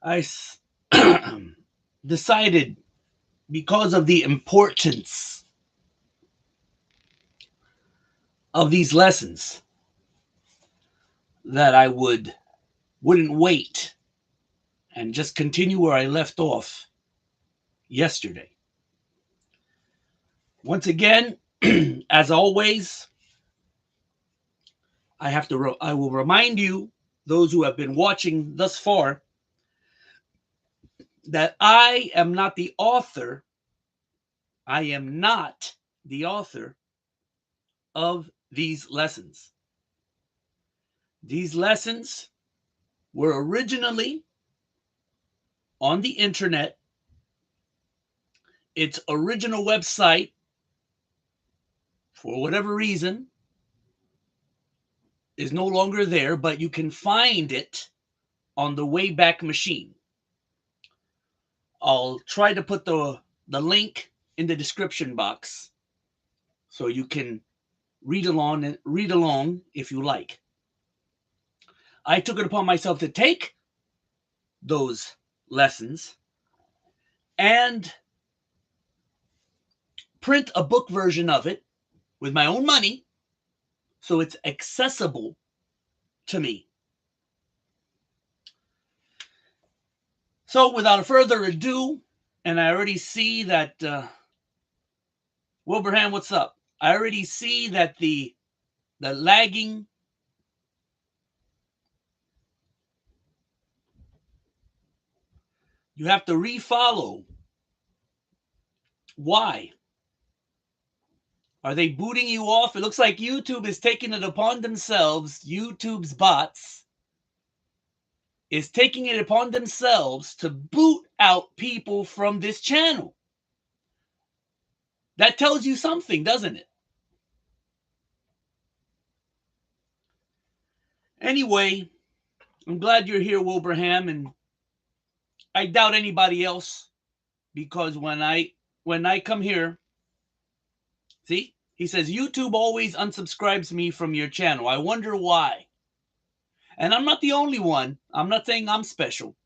I decided, because of the importance of these lessons, that I wouldn't wait and just continue where I left off yesterday. Once again, as always, I will remind you, those who have been watching thus far, that I am not the author. I am not the author of these lessons. These lessons were originally on the internet. Its original website, for whatever reason, is no longer there, but you can find it on the Wayback Machine. I'll try to put the link in the description box so you can read along if you like. I took it upon myself to take those lessons and print a book version of it with my own money so it's accessible to me. So, without further ado, and I already see that, Wilbraham, what's up? I already see that the lagging, you have to refollow. Why? Are they booting you off? It looks like YouTube is taking it upon themselves. YouTube's bots is taking it upon themselves to boot out people from this channel. That tells you something, doesn't it? Anyway, I'm glad you're here, Wilbraham, and I doubt anybody else, because when I come here, see, he says YouTube always unsubscribes me from your channel. I wonder why. And I'm not the only one. I'm not saying I'm special.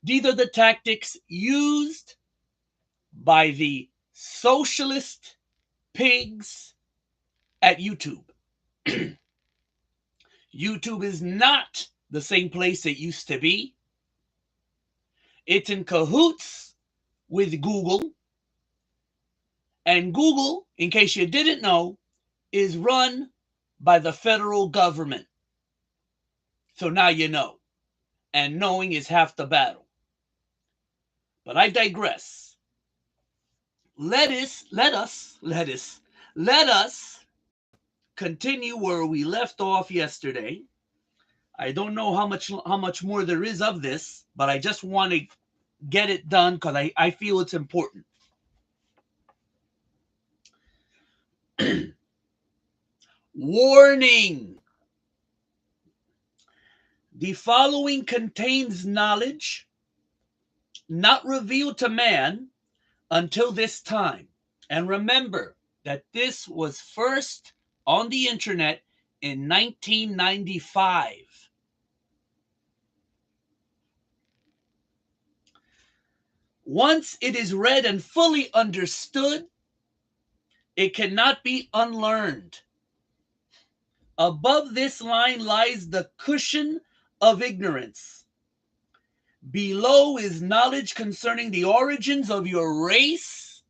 These are the tactics used by the socialist pigs at YouTube. YouTube is not the same place it used to be. It's in cahoots with Google. And Google, in case you didn't know, is run by the federal government. So now you know. And knowing is half the battle. But I digress. Let us continue where we left off yesterday. I don't know how much more there is of this, but I just want to get it done because I feel it's important. Warning! The following contains knowledge not revealed to man until this time. And remember that this was first on the internet in 1995. Once it is read and fully understood, it cannot be unlearned. Above this line lies the cushion of ignorance. Below is knowledge concerning the origins of your race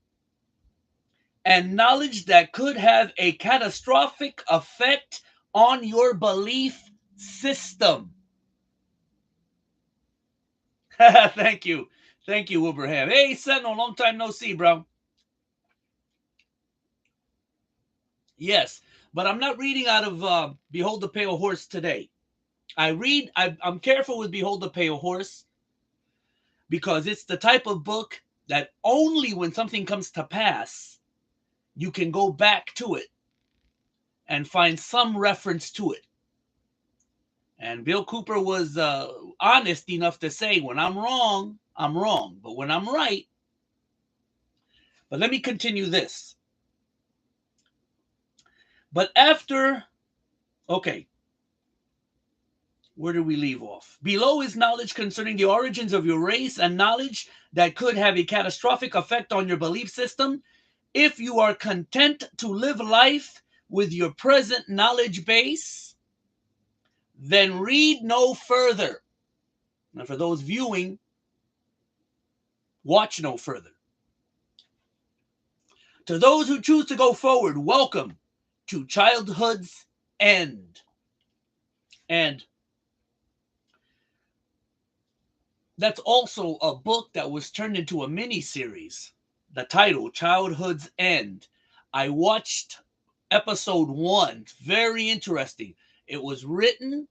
and knowledge that could have a catastrophic effect on your belief system. Thank you. Thank you, Wilbraham. Hey, Sentinel, long time no see, bro. Yes, but I'm not reading out of Behold the Pale Horse today. I'm careful with Behold the Pale Horse because it's the type of book that only when something comes to pass, you can go back to it and find some reference to it. And Bill Cooper was honest enough to say, when I'm wrong, I'm wrong. But when I'm right, but let me continue this. But after, okay, Where do we leave off? Below is knowledge concerning the origins of your race and knowledge that could have a catastrophic effect on your belief system. If you are content to live life with your present knowledge base, then read no further. And for those viewing, watch no further. To those who choose to go forward, welcome to childhood's end. And that's also a book that was turned into a mini-series. The title, Childhood's End. I watched episode 1. Very interesting. It was written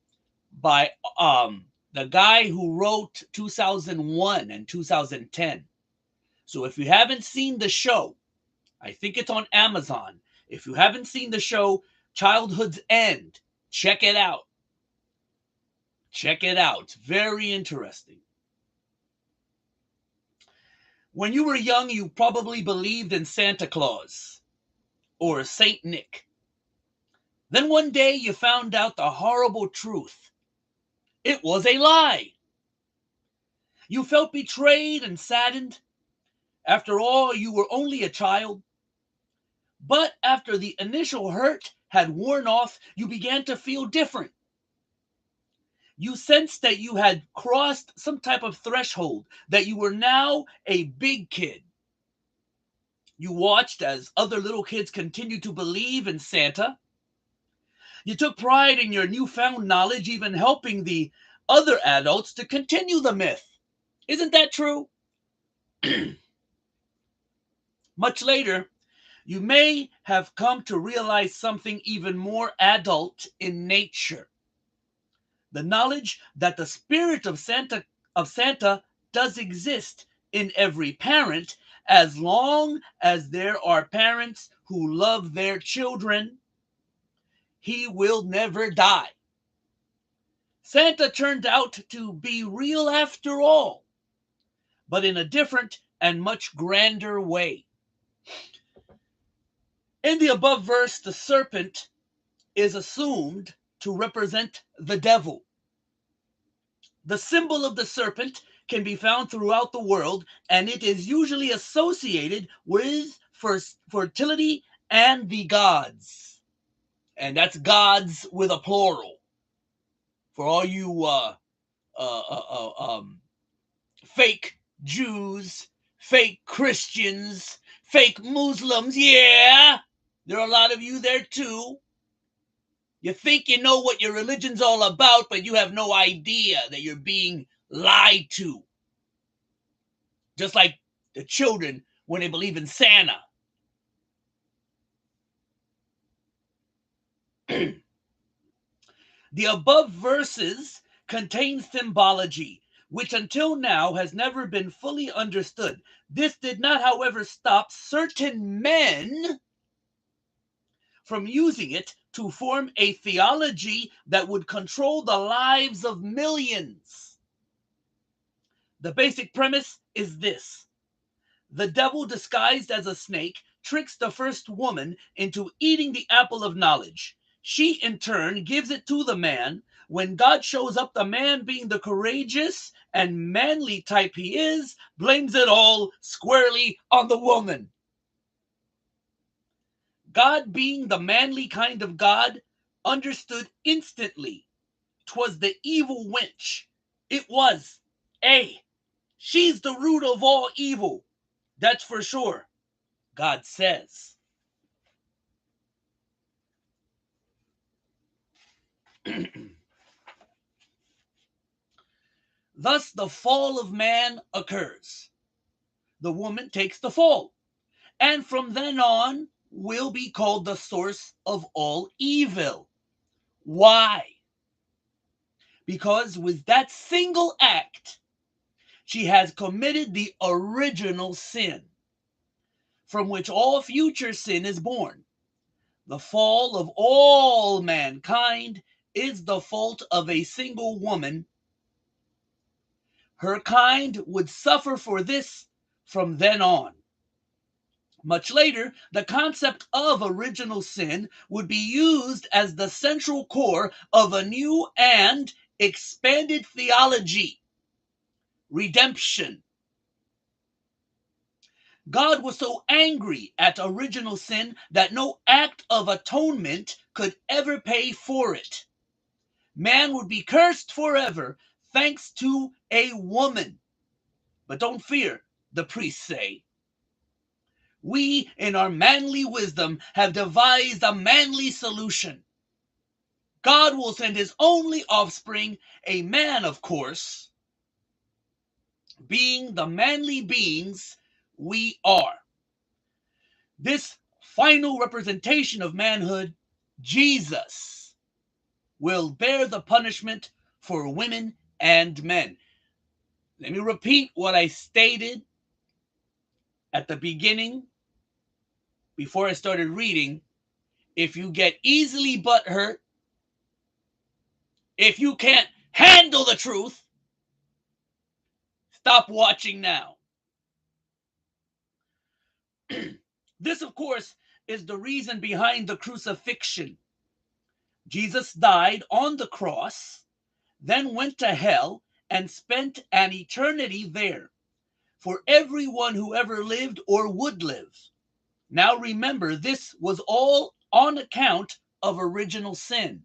by the guy who wrote 2001 and 2010. So if you haven't seen the show, I think it's on Amazon. If you haven't seen the show, Childhood's End, check it out. Check it out. It's very interesting. When you were young, you probably believed in Santa Claus or Saint Nick. Then one day you found out the horrible truth. It was a lie. You felt betrayed and saddened. After all, you were only a child. But after the initial hurt had worn off, you began to feel different. You sensed that you had crossed some type of threshold, that you were now a big kid. You watched as other little kids continued to believe in Santa. You took pride in your newfound knowledge, even helping the other adults to continue the myth. Isn't that true? Much later, you may have come to realize something even more adult in nature. The knowledge that the spirit of Santa does exist in every parent, as long as there are parents who love their children. He will never die. Santa turned out to be real after all, but in a different and much grander way. In the above verse, the serpent is assumed to represent the devil. The symbol of the serpent can be found throughout the world, and it is usually associated with fertility and the gods. And that's gods with a plural. For all you fake Jews, fake Christians, fake Muslims, yeah, there are a lot of you there too. You think you know what your religion's all about, but you have no idea that you're being lied to. Just like the children when they believe in Santa. The above verses contain symbology, which until now has never been fully understood. This did not, however, stop certain men from using it to form a theology that would control the lives of millions. The basic premise is this: the devil, disguised as a snake, tricks the first woman into eating the apple of knowledge. She, in turn, gives it to the man. When God shows up, the man, being the courageous and manly type he is, blames it all squarely on the woman. God, being the manly kind of God, understood instantly 'twas the evil wench. It was. She's the root of all evil. That's for sure, God says. Thus, the fall of man occurs. The woman takes the fall, and from then on will be called the source of all evil. Why? Because with that single act, she has committed the original sin, from which all future sin is born. The fall of all mankind is the fault of a single woman. Her kind would suffer for this from then on. Much later, the concept of original sin would be used as the central core of a new and expanded theology, redemption. God was so angry at original sin that no act of atonement could ever pay for it. Man would be cursed forever thanks to a woman. But don't fear, the priests say. We, in our manly wisdom, have devised a manly solution. God will send his only offspring, a man, of course, being the manly beings we are. This final representation of manhood, Jesus, will bear the punishment for women and men. Let me repeat what I stated at the beginning before I started reading. If you get easily butthurt, if you can't handle the truth, stop watching now. This, of course, is the reason behind the crucifixion. Jesus died on the cross, then went to hell and spent an eternity there for everyone who ever lived or would live. Now remember, this was all on account of original sin.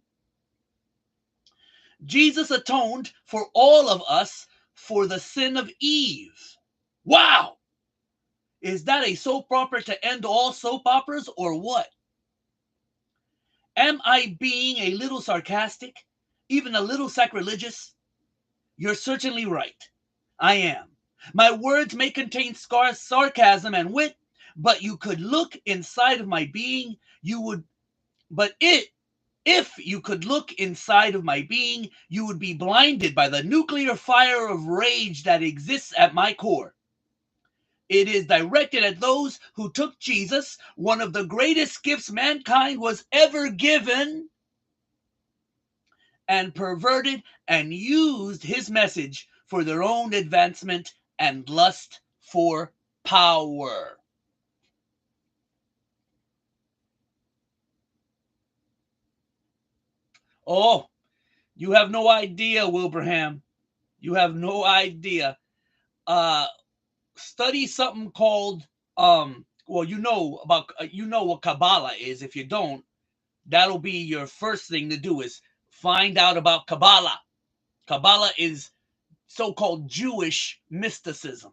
Jesus atoned for all of us for the sin of Eve. Wow! Is that a soap opera to end all soap operas or what? Am I being a little sarcastic? Even a little sacrilegious? You're certainly right. I am. My words may contain sarcasm and wit, but you could look inside of my being, you would, but if you could look inside of my being, you would be blinded by the nuclear fire of rage that exists at my core. It is directed at those who took Jesus, one of the greatest gifts mankind was ever given, and perverted and used his message for their own advancement and lust for power. Oh, you have no idea, Wilbraham. You have no idea. Study something called well, you know about you know what Kabbalah is. If you don't, that'll be your first thing to do is find out about Kabbalah. Kabbalah is so-called Jewish mysticism.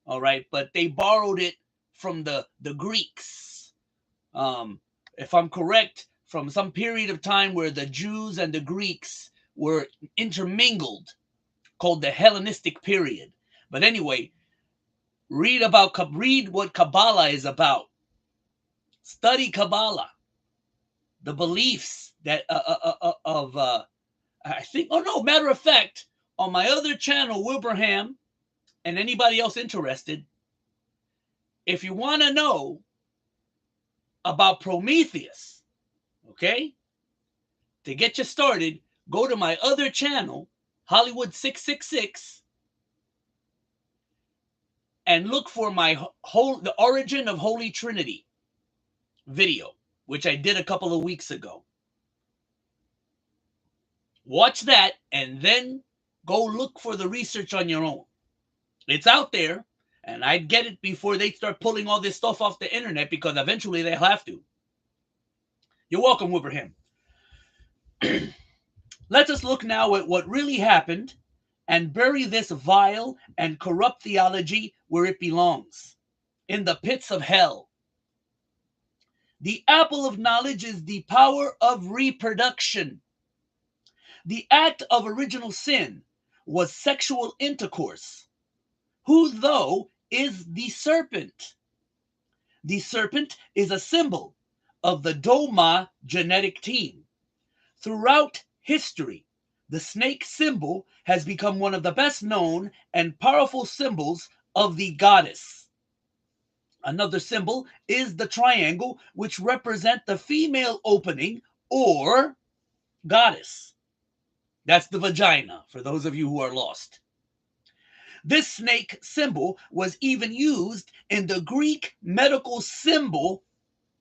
All right, but they borrowed it from the Greeks. If I'm correct, from some period of time where the Jews and the Greeks were intermingled, called the Hellenistic period. But anyway, read what Kabbalah is about. Study Kabbalah, the beliefs that of I think. Oh no, matter of fact, on my other channel, Wilbraham, and anybody else interested, if you want to know about Prometheus, okay, to get you started, go to my other channel, Hollywood 666, and look for the Origin of Holy Trinity video, which I did a couple of weeks ago. Watch that and then go look for the research on your own. It's out there, and I'd get it before they start pulling all this stuff off the internet, because eventually they'll have to. You're welcome, Wilbraham. Let us look now at what really happened and bury this vile and corrupt theology where it belongs, in the pits of hell. The apple of knowledge is the power of reproduction. The act of original sin was sexual intercourse. Who, though, is the serpent? The serpent is a symbol of the Doma genetic team. Throughout history, the snake symbol has become one of the best known and powerful symbols of the goddess. Another symbol is the triangle, which represent the female opening or goddess. That's the vagina, for those of you who are lost. This snake symbol was even used in the Greek medical symbol,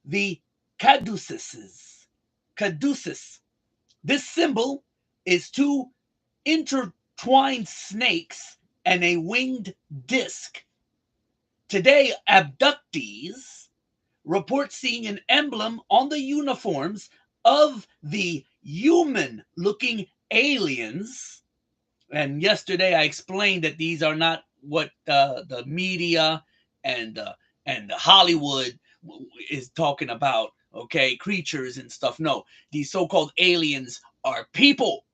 the caduceus. Caduceus. This symbol is two intertwined snakes and a winged disc. Today, abductees report seeing an emblem on the uniforms of the human-looking aliens. And yesterday I explained that these are not what the media and the Hollywood is talking about, okay, creatures and stuff. No, these so-called aliens are people.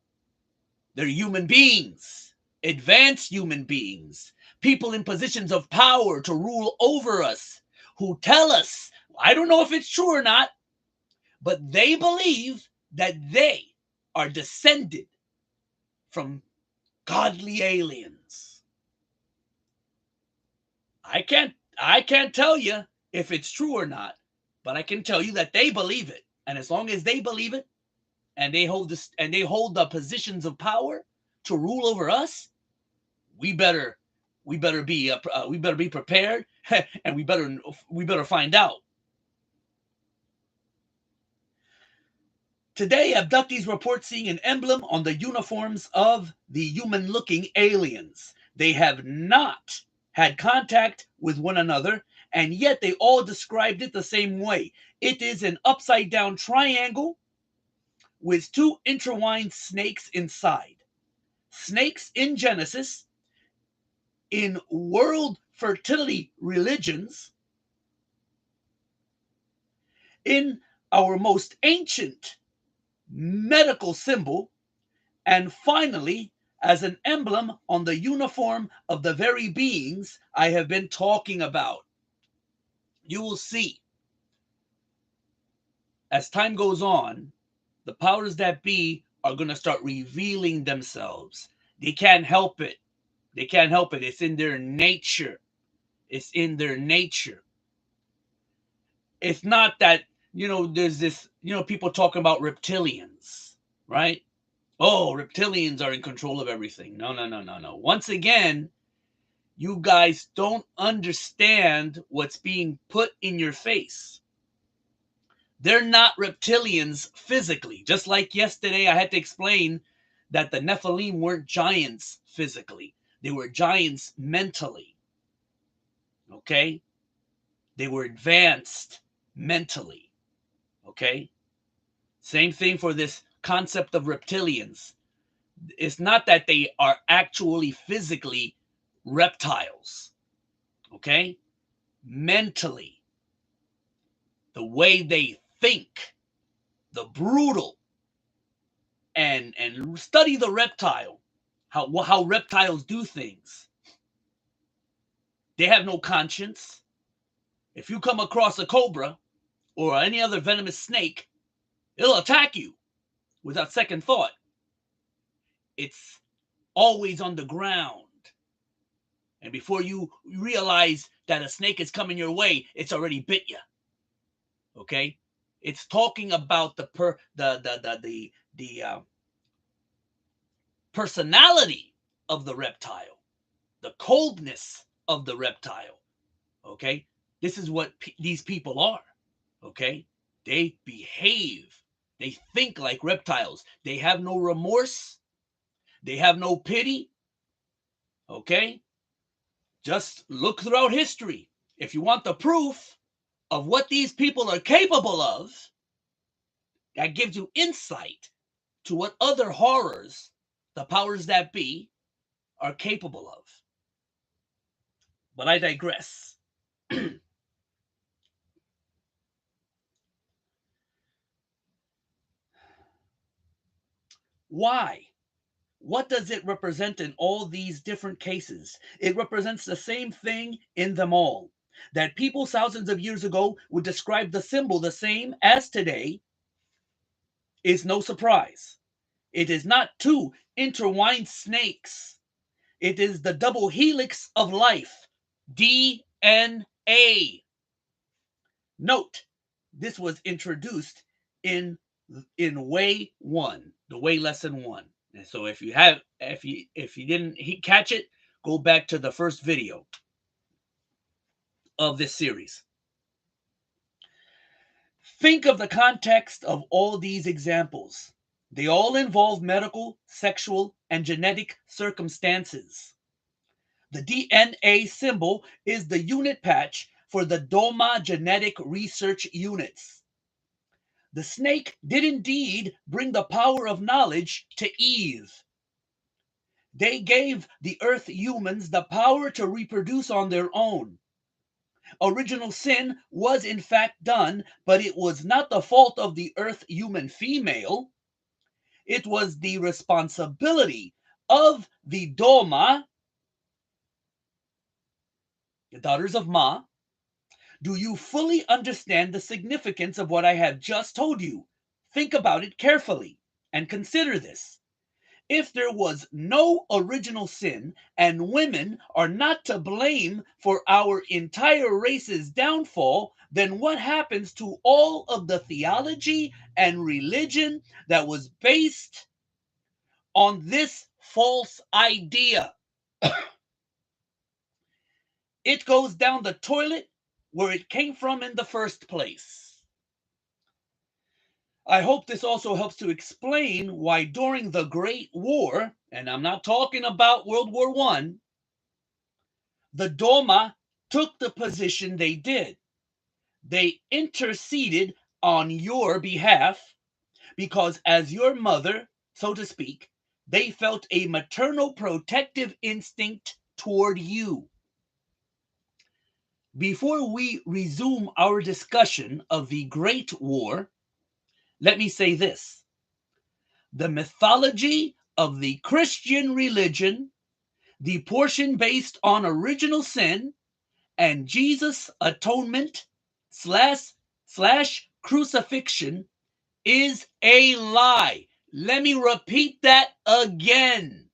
They're human beings, advanced human beings, people in positions of power to rule over us, who tell us, I don't know if it's true or not, but they believe that they are descended from godly aliens. I can't tell you if it's true or not, but I can tell you that they believe it. And as long as they believe it, and they hold the positions of power to rule over us, we better be prepared, and we better find out. Today, abductees report seeing an emblem on the uniforms of the human-looking aliens. They have not had contact with one another, and yet they all described it the same way. It is an upside-down triangle with two intertwined snakes inside. Snakes in Genesis, in world fertility religions, in our most ancient medical symbol, and finally, as an emblem on the uniform of the very beings I have been talking about. You will see, as time goes on, the powers that be are going to start revealing themselves. They can't help it. They can't help it. It's in their nature. It's in their nature. It's not that, there's this, people talking about reptilians, right? Oh, reptilians are in control of everything. No, no, no, no, no. Once again, you guys don't understand what's being put in your face. They're not reptilians physically. Just like yesterday, I had to explain that the Nephilim weren't giants physically. They were giants mentally. Okay? They were advanced mentally. Okay? Same thing for this concept of reptilians. It's not that they are actually physically reptiles. Okay? Mentally, the way they think, the brutal, and study the reptile, how reptiles do things. They have no conscience. If you come across a cobra or any other venomous snake, it'll attack you without second thought. It's always on the ground. And before you realize that a snake is coming your way, it's already bit you. Okay? It's talking about the personality of the reptile, the coldness of the reptile. Okay? This is what these people are. Okay? They behave. They think like reptiles. They have no remorse. They have no pity. Okay? Just look throughout history. If you want the proof of what these people are capable of, that gives you insight to what other horrors the powers that be are capable of. But I digress. Why? What does it represent in all these different cases? It represents the same thing in them all. That people thousands of years ago would describe the symbol the same as today is no surprise. It is not two intertwined snakes. It is the double helix of life, DNA. Note, this was introduced in way one, the way lesson one. And so if you didn't catch it, go back to the first video of this series. Think of the context of all these examples. They all involve medical, sexual, and genetic circumstances. The DNA symbol is the unit patch for the DOMA genetic research units. The snake did indeed bring the power of knowledge to Eve. They gave the earth humans the power to reproduce on their own. Original sin was in fact done, but it was not the fault of the earth human female. It was the responsibility of the Doma, the daughters of Ma. Do you fully understand the significance of what I have just told you? Think about it carefully and consider this. If there was no original sin and women are not to blame for our entire race's downfall, then what happens to all of the theology and religion that was based on this false idea? It goes down the toilet where it came from in the first place. I hope this also helps to explain why during the Great War, and I'm not talking about World War I, the Doma took the position they did. They interceded on your behalf because, as your mother, so to speak, they felt a maternal protective instinct toward you. Before we resume our discussion of the Great War, let me say this. The mythology of the Christian religion, the portion based on original sin, and Jesus' atonement slash crucifixion is a lie. Let me repeat that again.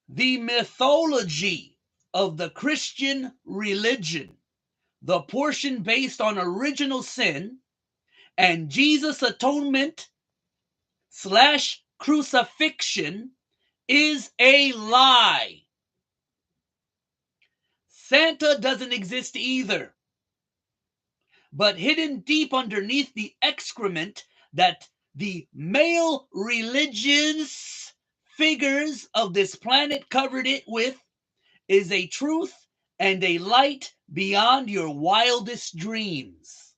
The mythology of the Christian religion, the portion based on original sin, and Jesus' atonement slash crucifixion is a lie. Santa doesn't exist either. But hidden deep underneath the excrement that the male religious figures of this planet covered it with is a truth and a light beyond your wildest dreams.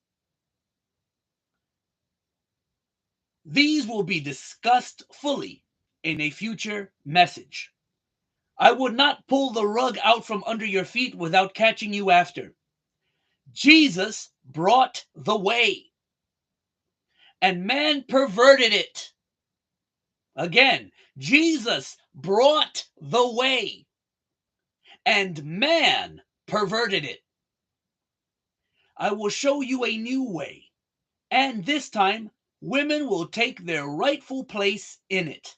These will be discussed fully in a future message. I would not pull the rug out from under your feet without catching you after. Jesus brought the way, and man perverted it. Again, Jesus brought the way, and man perverted it. I will show you a new way, and this time women will take their rightful place in it.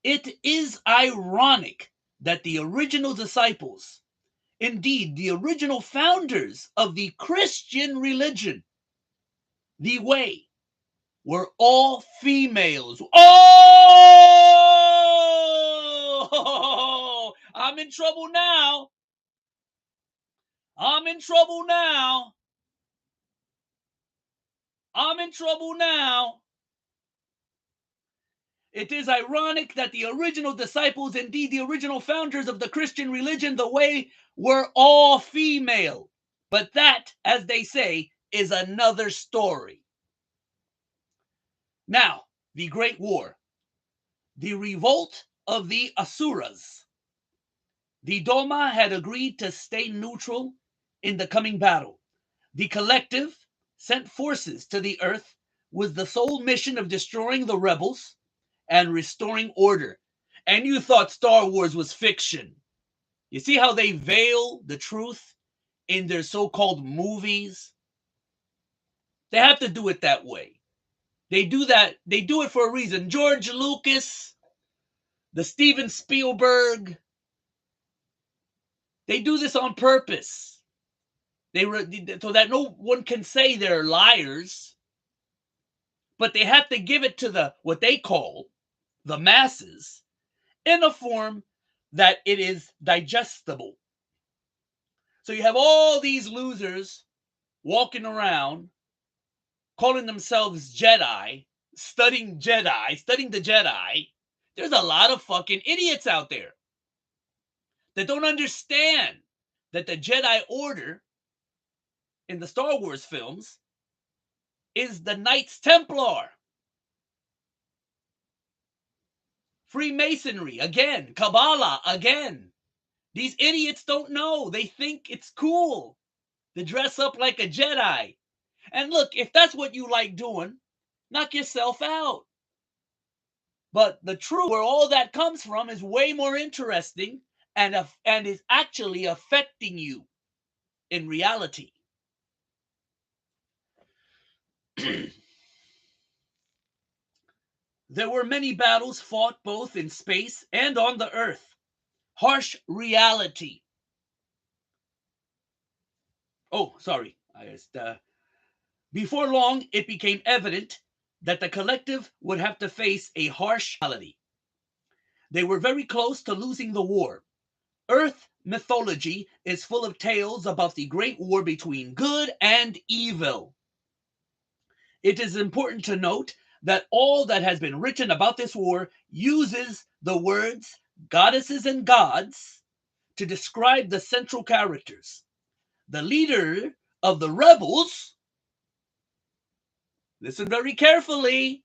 It is ironic that the original disciples, indeed the original founders of the Christian religion, the way, were all females. Oh, I'm in trouble now. I'm in trouble now. I'm in trouble now. It is ironic that the original disciples, indeed the original founders of the Christian religion, the way, were all female. But that, as they say, is another story. Now, the Great War. The revolt of the Asuras. The Doma had agreed to stay neutral in the coming battle. The collective sent forces to the earth with the sole mission of destroying the rebels and restoring order. And you thought Star Wars was fiction. You see how they veil the truth in their so-called movies? They have to do it that way. They do that. They do it for a reason. George Lucas, the Steven Spielberg, they do this on purpose. So that no one can say they're liars. But they have to give it to the what they call the masses in a form that it is digestible. So you have all these losers walking around calling themselves Jedi, studying the Jedi, there's a lot of fucking idiots out there that don't understand that the Jedi Order in the Star Wars films is the Knights Templar. Freemasonry, again. Kabbalah, again. These idiots don't know. They think it's cool to dress up like a Jedi. And look, if that's what you like doing, knock yourself out. But the truth, where all that comes from, is way more interesting and is actually affecting you in reality. There were many battles fought both in space and on the earth. Harsh reality. Oh, sorry. Before long, it became evident that the collective would have to face a harsh reality. They were very close to losing the war. Earth mythology is full of tales about the great war between good and evil. It is important to note that all that has been written about this war uses the words goddesses and gods to describe the central characters. The leader of the rebels, listen very carefully.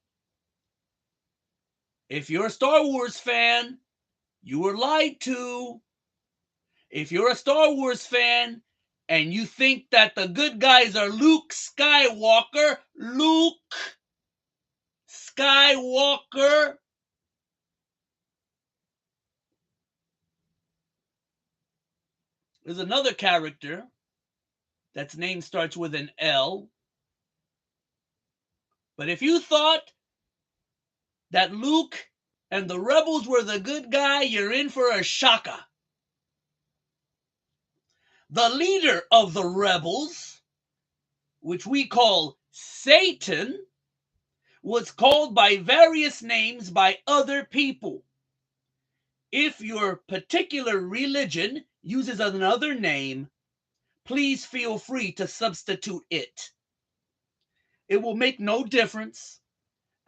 If you're a Star Wars fan, you were lied to. If you're a Star Wars fan and you think that the good guys are Luke Skywalker, there's another character that's name starts with an L. But if you thought that Luke and the rebels were the good guy, you're in for a shocker. The leader of the rebels, which we call Satan, was called by various names by other people. If your particular religion uses another name, please feel free to substitute it. It will make no difference,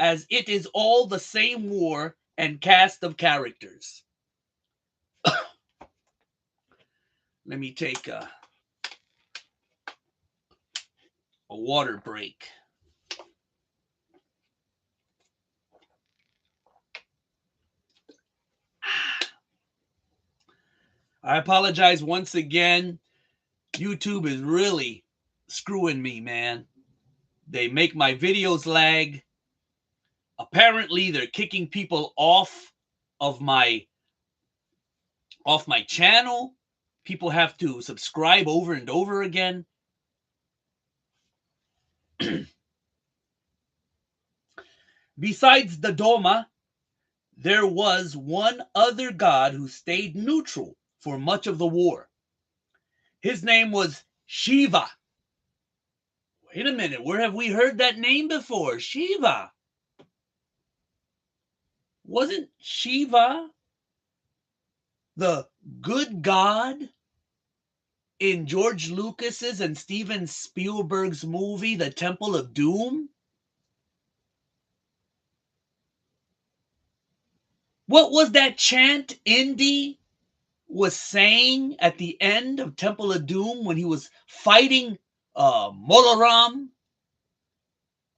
as it is all the same war and cast of characters. Let me take a water break. I apologize once again. YouTube is really screwing me, man. They make my videos lag. Apparently, they're kicking people off my channel. People have to subscribe over and over again. Besides the Doma, there was one other god who stayed neutral for much of the war. His name was Shiva. Wait a minute, where have we heard that name before? Shiva. Wasn't Shiva the good god in George Lucas's and Steven Spielberg's movie, The Temple of Doom? What was that chant Indy was saying at the end of Temple of Doom when he was fighting Molaram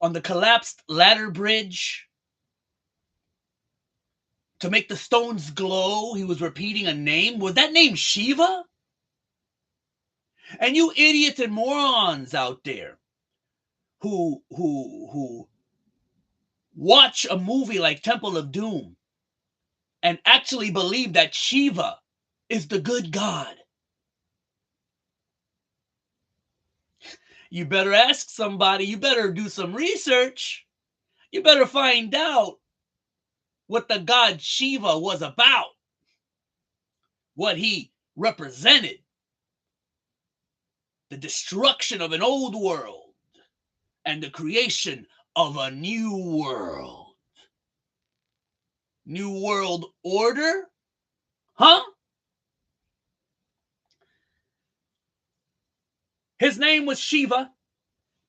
on the collapsed ladder bridge? To make the stones glow, he was repeating a name. Was that name Shiva? And you idiots and morons out there who watch a movie like Temple of Doom and actually believe that Shiva is the good god, you better ask somebody. You better do some research. You better find out what the god Shiva was about, what he represented. The destruction of an old world and the creation of a new world. New world order? Huh? His name was Shiva,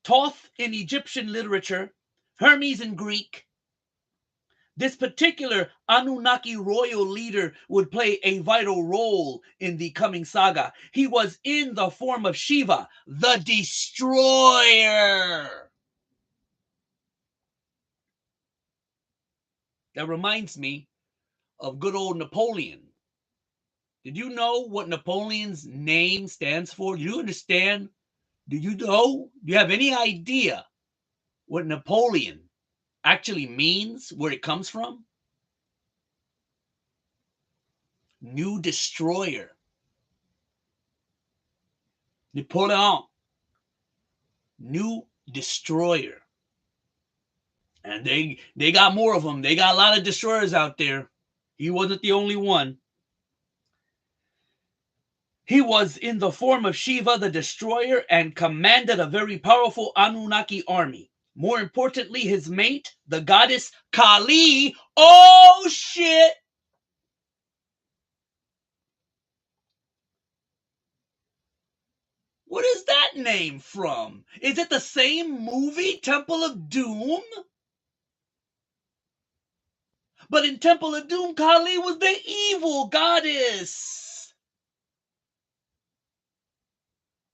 Thoth in Egyptian literature, Hermes in Greek. This particular Anunnaki royal leader would play a vital role in the coming saga. He was in the form of Shiva, the destroyer. That reminds me of good old Napoleon. Did you know what Napoleon's name stands for? Do you understand? Do you know? Do you have any idea what Napoleon actually means, where it comes from? New destroyer. Napoleon. New destroyer. And they got more of them. They got a lot of destroyers out there. He wasn't the only one. He was in the form of Shiva the destroyer and commanded a very powerful Anunnaki army. More importantly, his mate, the goddess Kali. Oh shit! What is that name from? Is it the same movie, Temple of Doom? But in Temple of Doom, Kali was the evil goddess.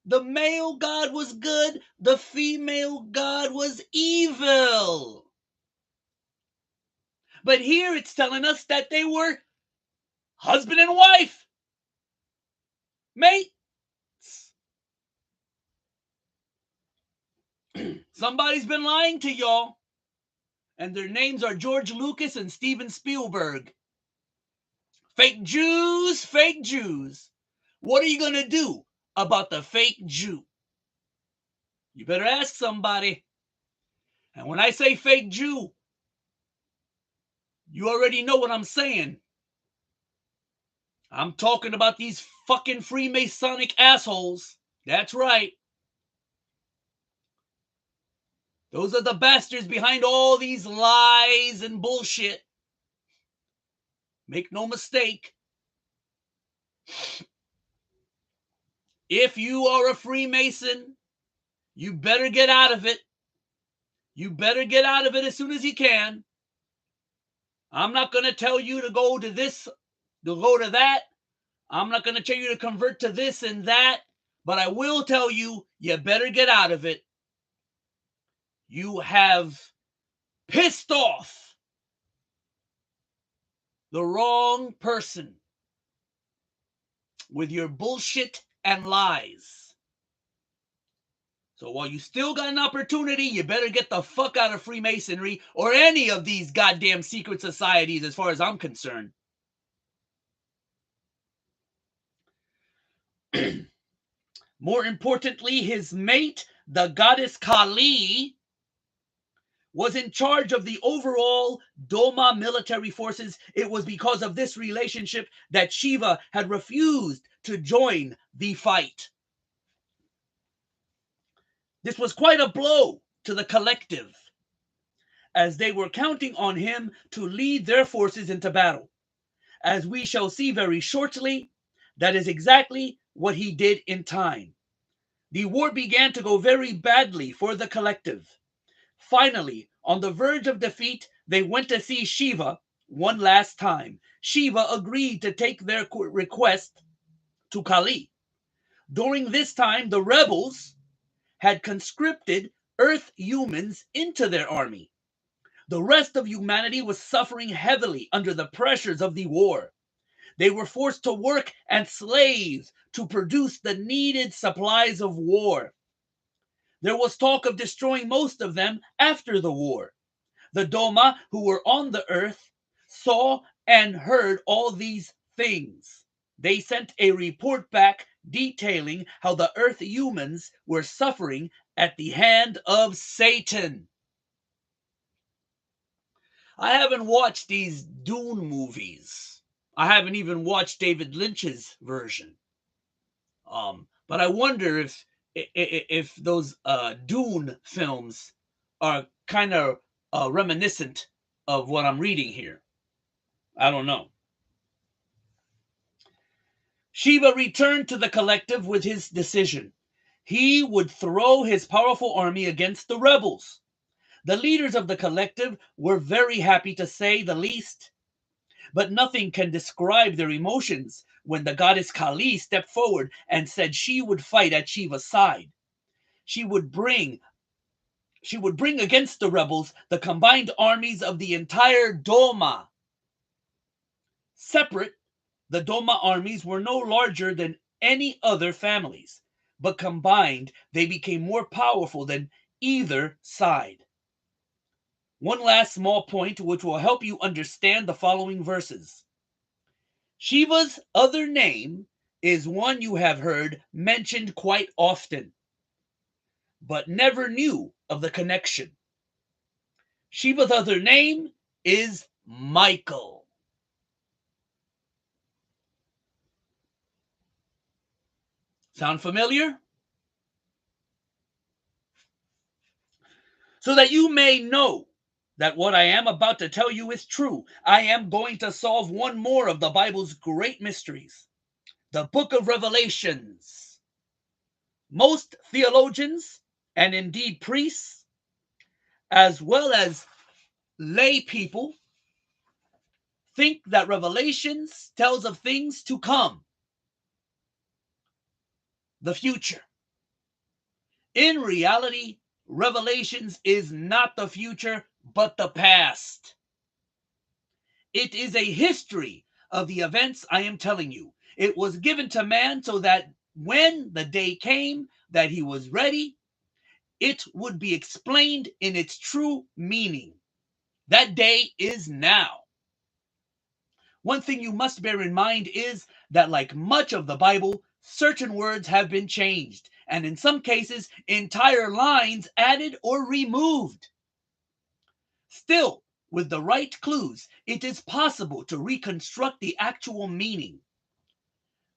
The male god was good, the female god was evil. But here it's telling us that they were husband and wife. Mates. Somebody's been lying to y'all. And their names are George Lucas and Steven Spielberg. Fake Jews, fake Jews. What are you going to do about the fake Jew? You better ask somebody. And when I say fake Jew, you already know what I'm saying. I'm talking about these fucking Freemasonic assholes. That's right. Those are the bastards behind all these lies and bullshit. Make no mistake. If you are a Freemason, you better get out of it. You better get out of it as soon as you can. I'm not going to tell you to go to this, to go to that. I'm not going to tell you to convert to this and that. But I will tell you, you better get out of it. You have pissed off the wrong person with your bullshit and lies. So while you still got an opportunity, you better get the fuck out of Freemasonry or any of these goddamn secret societies as far as I'm concerned. More importantly, his mate, the goddess Kali, was in charge of the overall Doma military forces. It was because of this relationship that Shiva had refused to join the fight. This was quite a blow to the collective, as they were counting on him to lead their forces into battle. As we shall see very shortly, that is exactly what he did in time. The war began to go very badly for the collective. Finally, on the verge of defeat, they went to see Shiva one last time. Shiva agreed to take their request to Kali. During this time, the rebels had conscripted Earth humans into their army. The rest of humanity was suffering heavily under the pressures of the war. They were forced to work as slaves to produce the needed supplies of war. There was talk of destroying most of them after the war. The Doma, who were on the earth, saw and heard all these things. They sent a report back detailing how the earth humans were suffering at the hand of Satan. I haven't watched these Dune movies. I haven't even watched David Lynch's version. But I wonder if those Dune films are kind of reminiscent of what I'm reading here. I don't know. Shiva returned to the collective with his decision. He would throw his powerful army against the rebels. The leaders of the collective were very happy, to say the least, but nothing can describe their emotions when the goddess Kali stepped forward and said she would fight at Shiva's side. She would bring against the rebels the combined armies of the entire Doma. Separate, the Doma armies were no larger than any other families, but combined they became more powerful than either side. One last small point which will help you understand the following verses. Shiva's other name is one you have heard mentioned quite often, but never knew of the connection. Shiva's other name is Michael. Sound familiar? So that you may know that what I am about to tell you is true, I am going to solve one more of the Bible's great mysteries, the book of Revelations. Most theologians, and indeed priests, as well as lay people, think that Revelations tells of things to come, the future. In reality, Revelations is not the future, but the past. It is a history of the events I am telling you. It was given to man so that when the day came that he was ready, it would be explained in its true meaning. That day is now. One thing you must bear in mind is that, like much of the Bible, certain words have been changed, and in some cases, entire lines added or removed. Still, with the right clues, it is possible to reconstruct the actual meaning.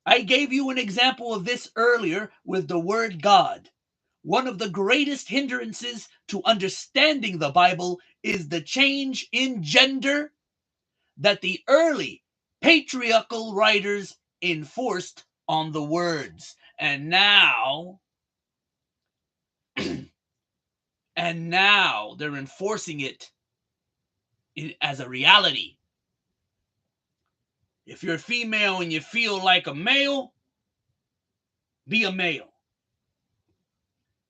I gave you an example of this earlier with the word God. One of the greatest hindrances to understanding the Bible is the change in gender that the early patriarchal writers enforced on the words. And now they're enforcing it as a reality. If you're female and you feel like a male, be a male.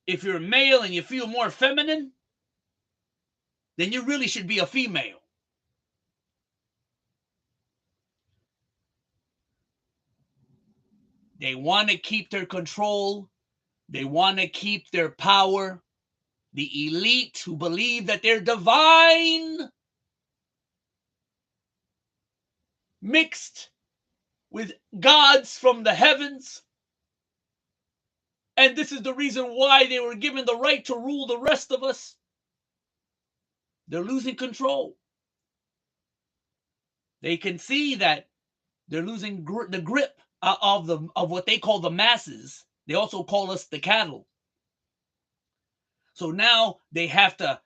If you're a male and you feel more feminine, then you really should be a female. They want to keep their control. They want to keep their power. The elite who believe that they're divine, mixed with gods from the heavens. And this is the reason why they were given the right to rule the rest of us. They're losing control. They can see that they're losing the grip of what they call the masses. They also call us the cattle. So now they have to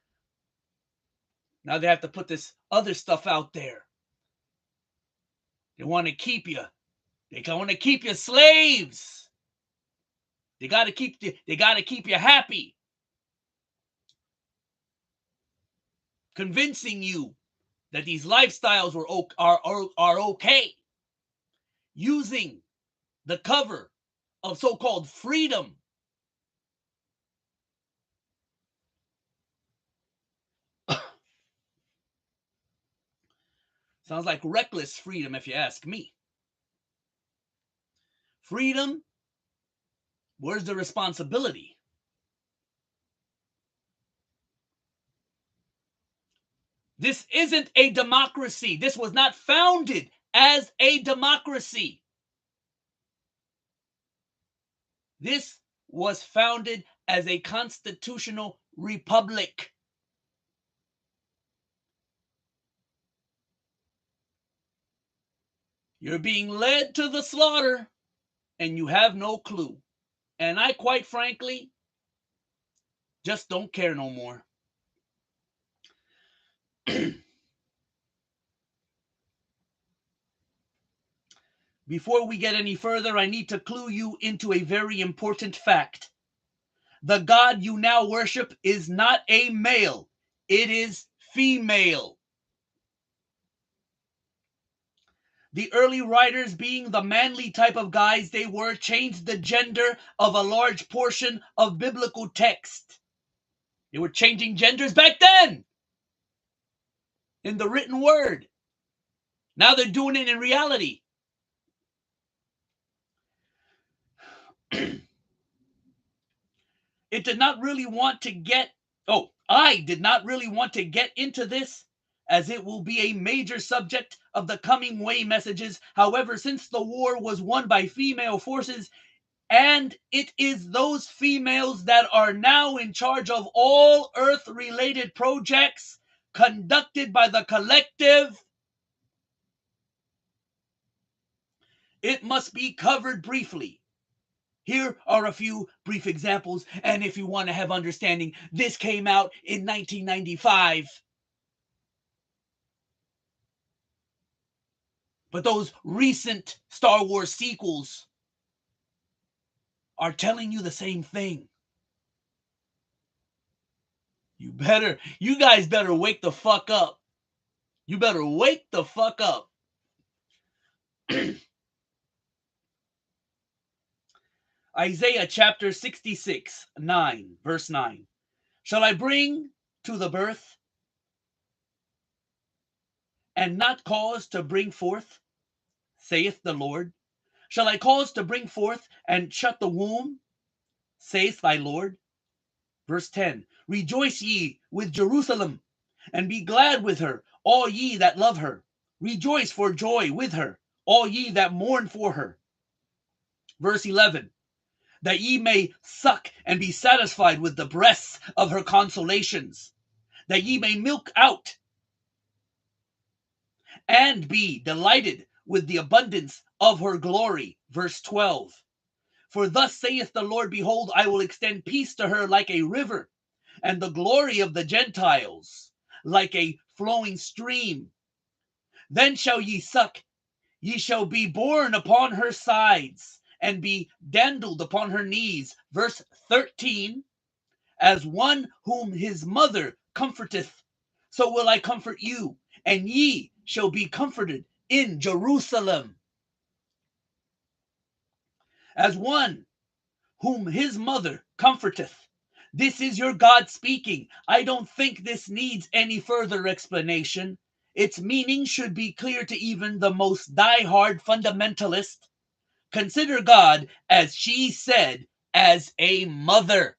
put this other stuff out there. They want to keep you. They want to keep you slaves. They got to keep you happy. Convincing you that these lifestyles are okay. Using the cover of so-called freedom. Sounds like reckless freedom, if you ask me. Freedom, where's the responsibility? This isn't a democracy. This was not founded as a democracy. This was founded as a constitutional republic. You're being led to the slaughter and you have no clue. And I, quite frankly, just don't care no more. Before we get any further, I need to clue you into a very important fact. The God you now worship is not a male, it is female. The early writers, being the manly type of guys they were, changed the gender of a large portion of biblical text. They were changing genders back then in the written word. Now they're doing it in reality. I did not really want to get into this, as it will be a major subject of the coming way messages. However, since the war was won by female forces, and it is those females that are now in charge of all Earth-related projects conducted by the collective, it must be covered briefly. Here are a few brief examples, and if you want to have understanding, this came out in 1995. But those recent Star Wars sequels are telling you the same thing. You guys better wake the fuck up. You better wake the fuck up. Isaiah chapter 66, 9, verse 9. Shall I bring to the birth and not cause to bring forth, saith the Lord? Shall I cause to bring forth and shut the womb, saith thy Lord? Verse 10. Rejoice ye with Jerusalem, and be glad with her, all ye that love her. Rejoice for joy with her, all ye that mourn for her. Verse 11. That ye may suck and be satisfied with the breasts of her consolations, that ye may milk out and be delighted with the abundance of her glory. Verse 12. For thus saith the Lord, behold, I will extend peace to her like a river, and the glory of the Gentiles like a flowing stream. Then shall ye suck, ye shall be borne upon her sides, and be dandled upon her knees. Verse 13. As one whom his mother comforteth, so will I comfort you, and ye shall be comforted in Jerusalem. As one whom his mother comforteth. This is your God speaking. I don't think this needs any further explanation. Its meaning should be clear to even the most die-hard fundamentalist. Consider God, as she said, as a mother.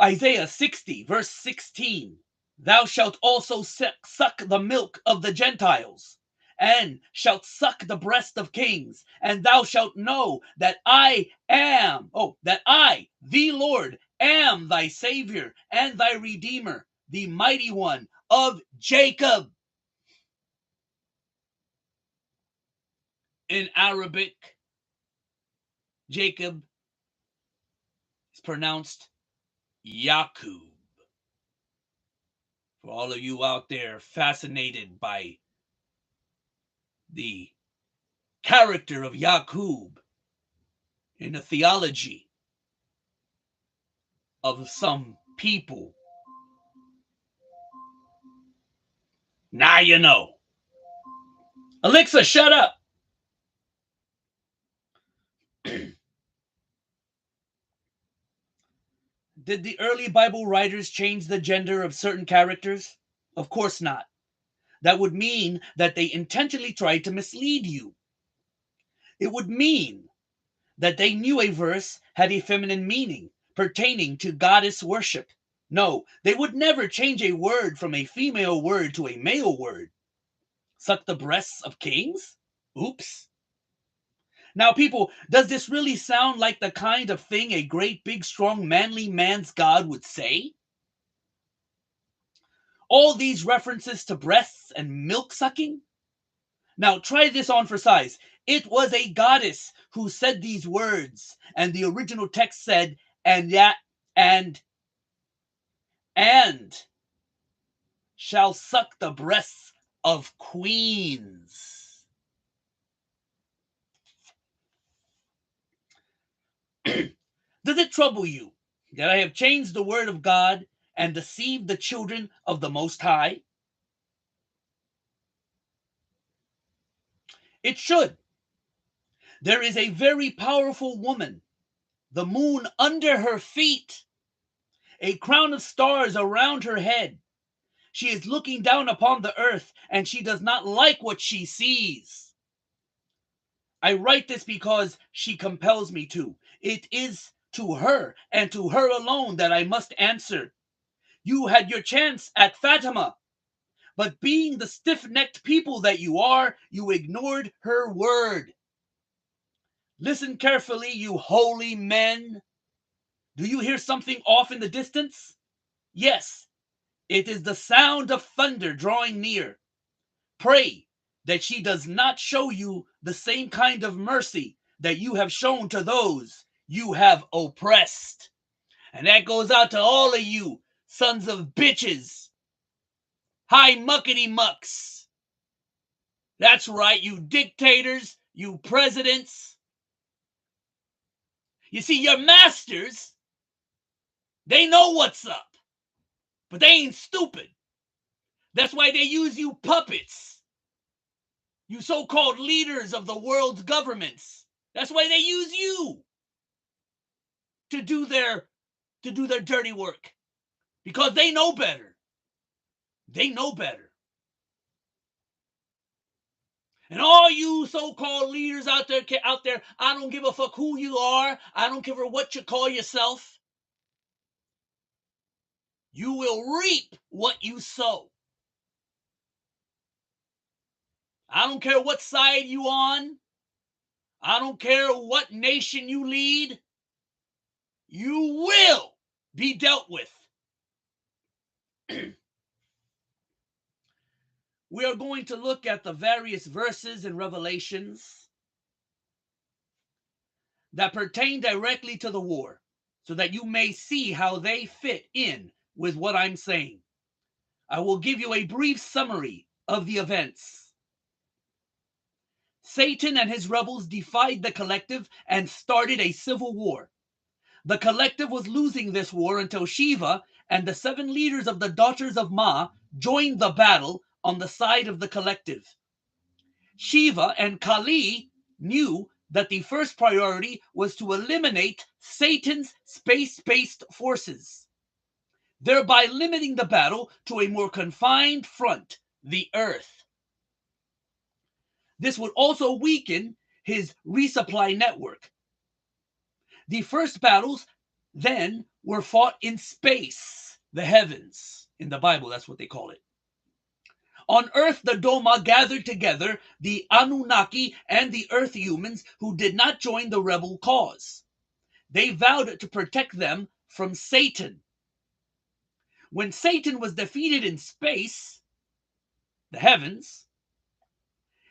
Isaiah 60, verse 16. Thou shalt also suck the milk of the Gentiles, and shalt suck the breast of kings, and thou shalt know that I, the Lord, am thy Savior and thy Redeemer, the mighty one of Jacob. In Arabic, Jacob is pronounced Yaqub. For all of you out there fascinated by the character of Yaqub in the theology of some people, now you know. Alexa, shut up. Did the early Bible writers change the gender of certain characters? Of course not. That would mean that they intentionally tried to mislead you. It would mean that they knew a verse had a feminine meaning pertaining to goddess worship. No, they would never change a word from a female word to a male word. Suck the breasts of kings? Oops. Now, people, does this really sound like the kind of thing a great, big, strong, manly man's God would say? All these references to breasts and milk sucking? Now, try this on for size. It was a goddess who said these words, and the original text said, and shall suck the breasts of queens. Does it trouble you that I have changed the word of God and deceived the children of the Most High? It should. There is a very powerful woman, the moon under her feet, a crown of stars around her head. She is looking down upon the earth, and she does not like what she sees. I write this because she compels me to. It is to her and to her alone that I must answer. You had your chance at Fatima, but being the stiff-necked people that you are, you ignored her word. Listen carefully, you holy men. Do you hear something off in the distance? Yes, it is the sound of thunder drawing near. Pray that she does not show you the same kind of mercy that you have shown to those you have oppressed. And that goes out to all of you sons of bitches. Hi, muckety mucks. That's right, you dictators, you presidents. You see, your masters, they know what's up, but they ain't stupid. That's why they use you puppets, you so-called leaders of the world's governments. That's why they use you to do their dirty work, because they know better. They know better. And all you so-called leaders out there, I don't give a fuck who you are. I don't care what you call yourself. You will reap what you sow. I don't care what side you on. I don't care what nation you lead. You will be dealt with. We are going to look at the various verses in Revelations that pertain directly to the war, so that you may see how they fit in with what I'm saying. I will give you a brief summary of the events. Satan and his rebels defied the collective and started a civil war. The collective was losing this war until Shiva and the 7 leaders of the daughters of Ma joined the battle on the side of the collective. Shiva and Kali knew that the first priority was to eliminate Satan's space-based forces, thereby limiting the battle to a more confined front, the Earth. This would also weaken his resupply network. The first battles then were fought in space, the heavens. In the Bible, that's what they call it. On Earth, the Doma gathered together the Anunnaki and the Earth humans who did not join the rebel cause. They vowed to protect them from Satan. When Satan was defeated in space, the heavens,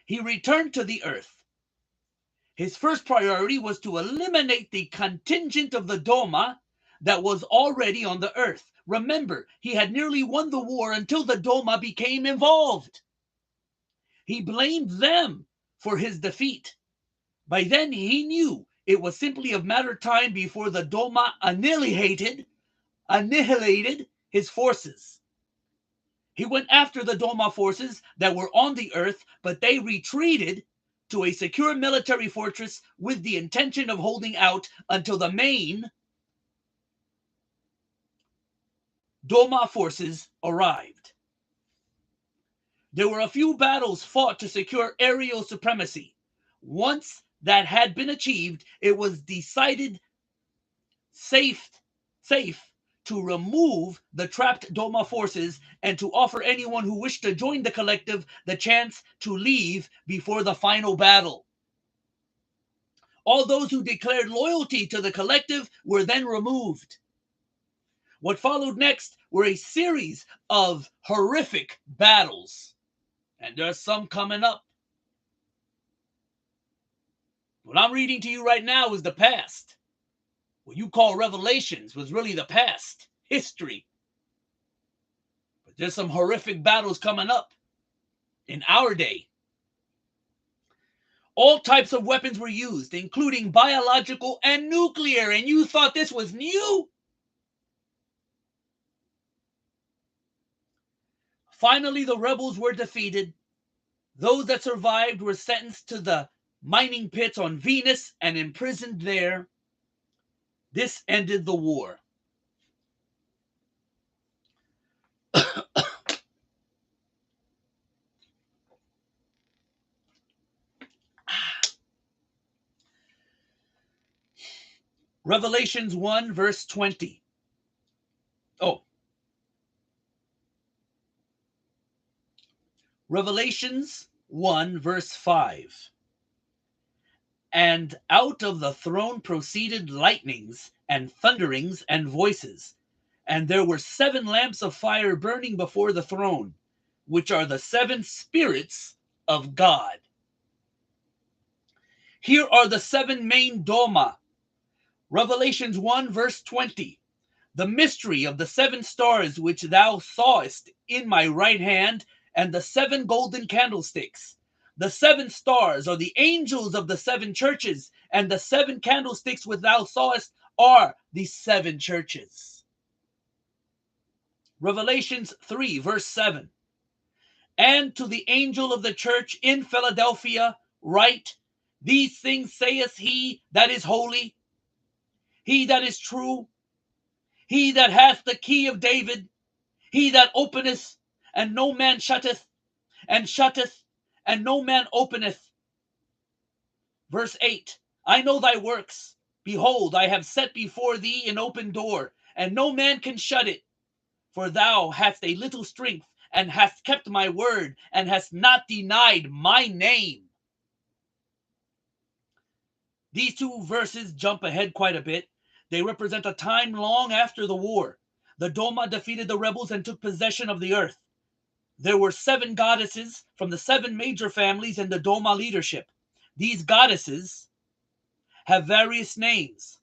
he returned to the Earth. His first priority was to eliminate the contingent of the Doma that was already on the Earth. Remember, he had nearly won the war until the Doma became involved. He blamed them for his defeat. By then, he knew it was simply a matter of time before the Doma annihilated his forces. He went after the Doma forces that were on the Earth, but they retreated to a secure military fortress with the intention of holding out until the main Doma forces arrived. There were a few battles fought to secure aerial supremacy. Once that had been achieved, it was decided safe to remove the trapped Doma forces and to offer anyone who wished to join the collective the chance to leave before the final battle. All those who declared loyalty to the collective were then removed. What followed next were a series of horrific battles, and there's some coming up. What I'm reading to you right now is the past. What you call Revelations was really the past, history. But there's some horrific battles coming up in our day. All types of weapons were used, including biological and nuclear, and you thought this was new? Finally, the rebels were defeated. Those that survived were sentenced to the mining pits on Venus and imprisoned there. This ended the war. Revelations 1, verse 20. Oh, Revelations 1, verse 5. And out of the throne proceeded lightnings and thunderings and voices. And there were 7 lamps of fire burning before the throne, which are the 7 spirits of God. Here are the 7 main doma. Revelations 1, verse 20. The mystery of the 7 stars which thou sawest in my right hand, and the 7 golden candlesticks. The 7 stars are the angels of the 7 churches, and the 7 candlesticks which thou sawest are the 7 churches. Revelations 3, verse 7. And to the angel of the church in Philadelphia write, these things saith he that is holy, he that is true, he that hath the key of David, he that openeth, and no man shutteth, and shutteth, and no man openeth. Verse 8. I know thy works. Behold, I have set before thee an open door, and no man can shut it. For thou hast a little strength, and hast kept my word, and hast not denied my name. These 2 verses jump ahead quite a bit. They represent a time long after the war. The Doma defeated the rebels and took possession of the earth. There were 7 goddesses from the 7 major families in the Doma leadership. These goddesses have various names.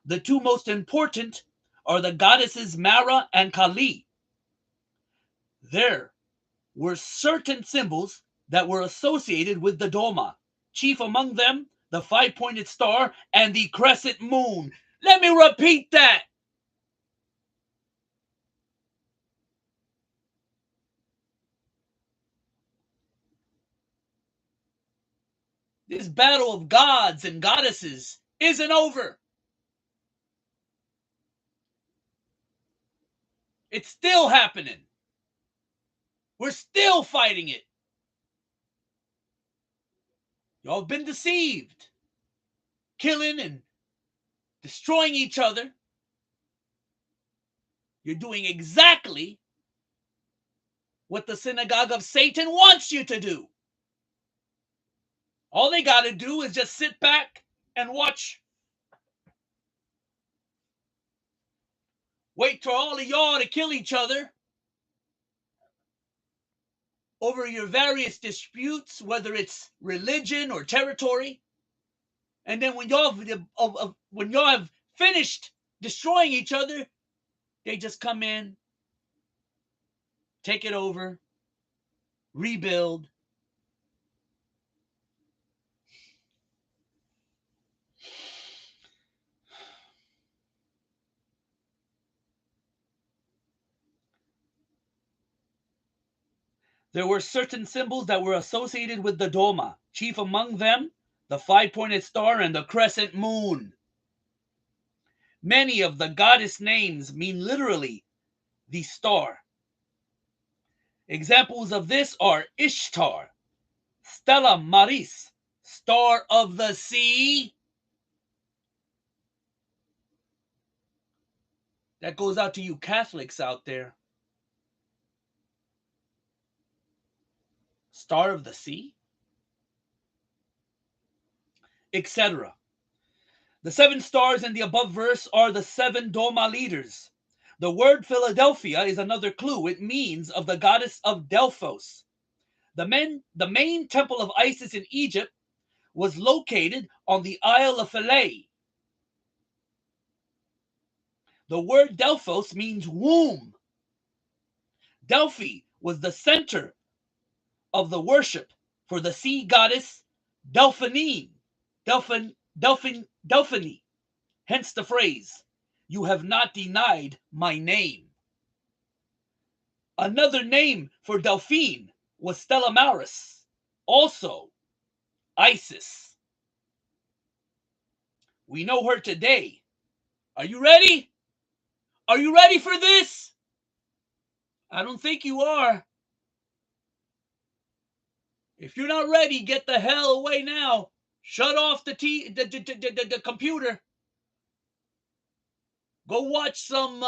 The 2 most important are the goddesses Mara and Kali. There were certain symbols that were associated with the Doma. Chief among them, the 5-pointed star and the crescent moon. Let me repeat that. This battle of gods and goddesses isn't over. It's still happening. We're still fighting it. Y'all have been deceived, killing and destroying each other. You're doing exactly what the synagogue of Satan wants you to do. All they got to do is just sit back and watch. Wait for all of y'all to kill each other over your various disputes, whether it's religion or territory. And then when y'all have finished destroying each other, they just come in, take it over, rebuild. There were certain symbols that were associated with the Doma, chief among them, the 5-pointed star and the crescent moon. Many of the goddess names mean literally the star. Examples of this are Ishtar, Stella Maris, star of the sea. That goes out to you Catholics out there. Star of the sea, etc. The 7 stars in the above verse are the 7 Doma leaders. The word Philadelphia is another clue. It means of the goddess of Delphos. The main temple of Isis in Egypt was located on the Isle of Philae. The word Delphos means womb. Delphi was the center of the worship for the sea goddess Delphinine, Delphine, hence the phrase, "You have not denied my name." Another name for Delphine was Stella Maris, also Isis. We know her today. Are you ready? Are you ready for this? I don't think you are. If you're not ready, get the hell away now. Shut off the computer. Go watch some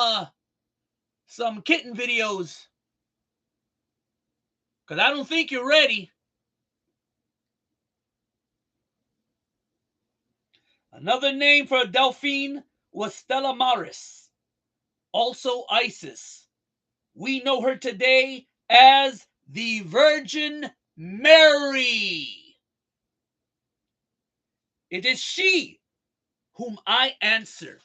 kitten videos. Cause I don't think you're ready. Another name for Delphine was Stella Maris, also Isis. We know her today as the Virgin Mary. It is she whom I answer.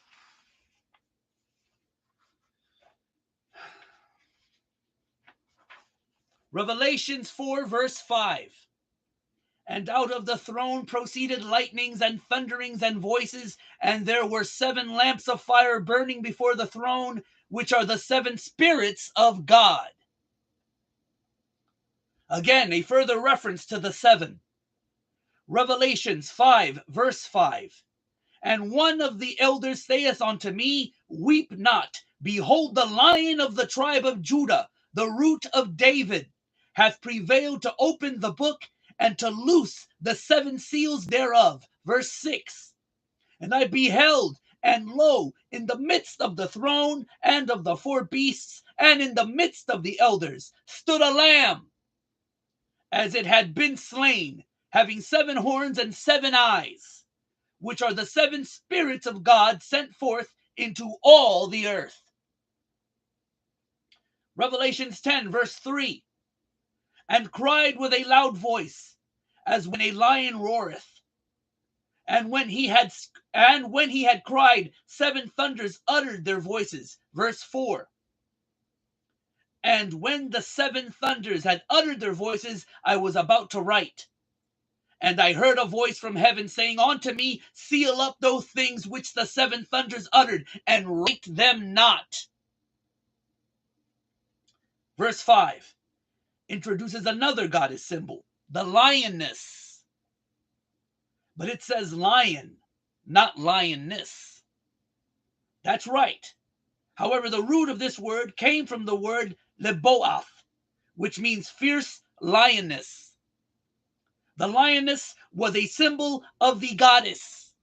Revelations 4, verse 5. And out of the throne proceeded lightnings and thunderings and voices, and there were 7 lamps of fire burning before the throne, which are the 7 spirits of God. Again, a further reference to the 7. Revelations 5, verse 5. And one of the elders saith unto me, Weep not, behold, the Lion of the tribe of Judah, the root of David, hath prevailed to open the book and to loose the 7 seals thereof. Verse 6. And I beheld, and lo, in the midst of the throne and of the 4 beasts, and in the midst of the elders, stood a lamb, as it had been slain, having 7 horns and 7 eyes, which are the 7 spirits of God sent forth into all the earth. Revelations 10, verse 3. And cried with a loud voice, as when a lion roareth. And when he had cried, 7 thunders uttered their voices. Verse 4. And when the 7 thunders had uttered their voices, I was about to write. And I heard a voice from heaven saying unto me, Seal up those things which the 7 thunders uttered, and write them not. Verse 5 introduces another goddess symbol, the lioness. But it says lion, not lioness. That's right. However, the root of this word came from the word leboath, which means fierce lioness. The lioness was a symbol of the goddess.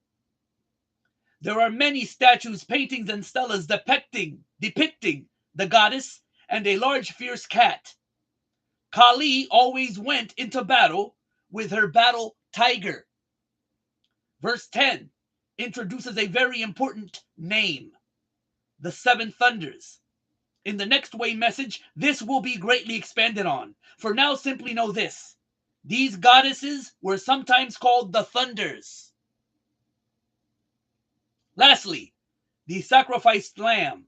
There are many statues, paintings, and stelas depicting the goddess and a large fierce cat. Kali always went into battle with her battle tiger. Verse 10 introduces a very important name, the 7 thunders. In the next way message, this will be greatly expanded on. For now, simply know this. These goddesses were sometimes called the thunders. Lastly, the sacrificed lamb.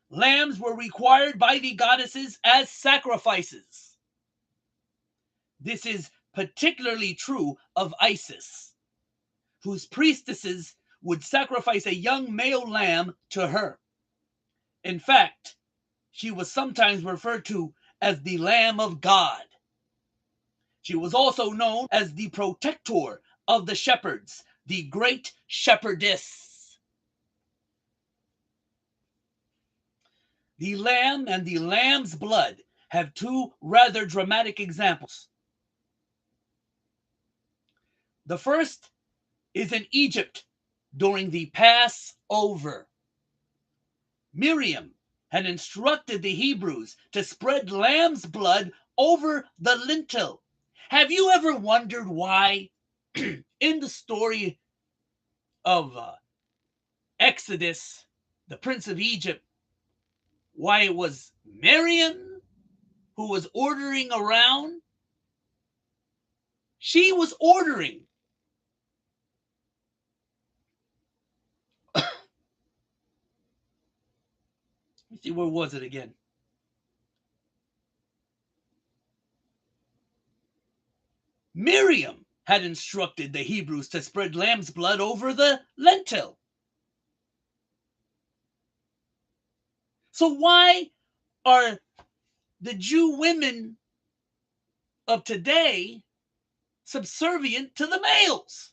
Lambs were required by the goddesses as sacrifices. This is particularly true of Isis, whose priestesses would sacrifice a young male lamb to her. In fact, she was sometimes referred to as the Lamb of God. She was also known as the protector of the shepherds, the great shepherdess. The lamb and the lamb's blood have 2 rather dramatic examples. The first is in Egypt during the Passover. Miriam had instructed the Hebrews to spread lamb's blood over the lintel. Have you ever wondered why in the story of Exodus, the Prince of Egypt, why it was Miriam who was ordering around? She was ordering. Let's see, where was it again? Miriam had instructed the Hebrews to spread lamb's blood over the lentil. So why are the Jew women of today subservient to the males?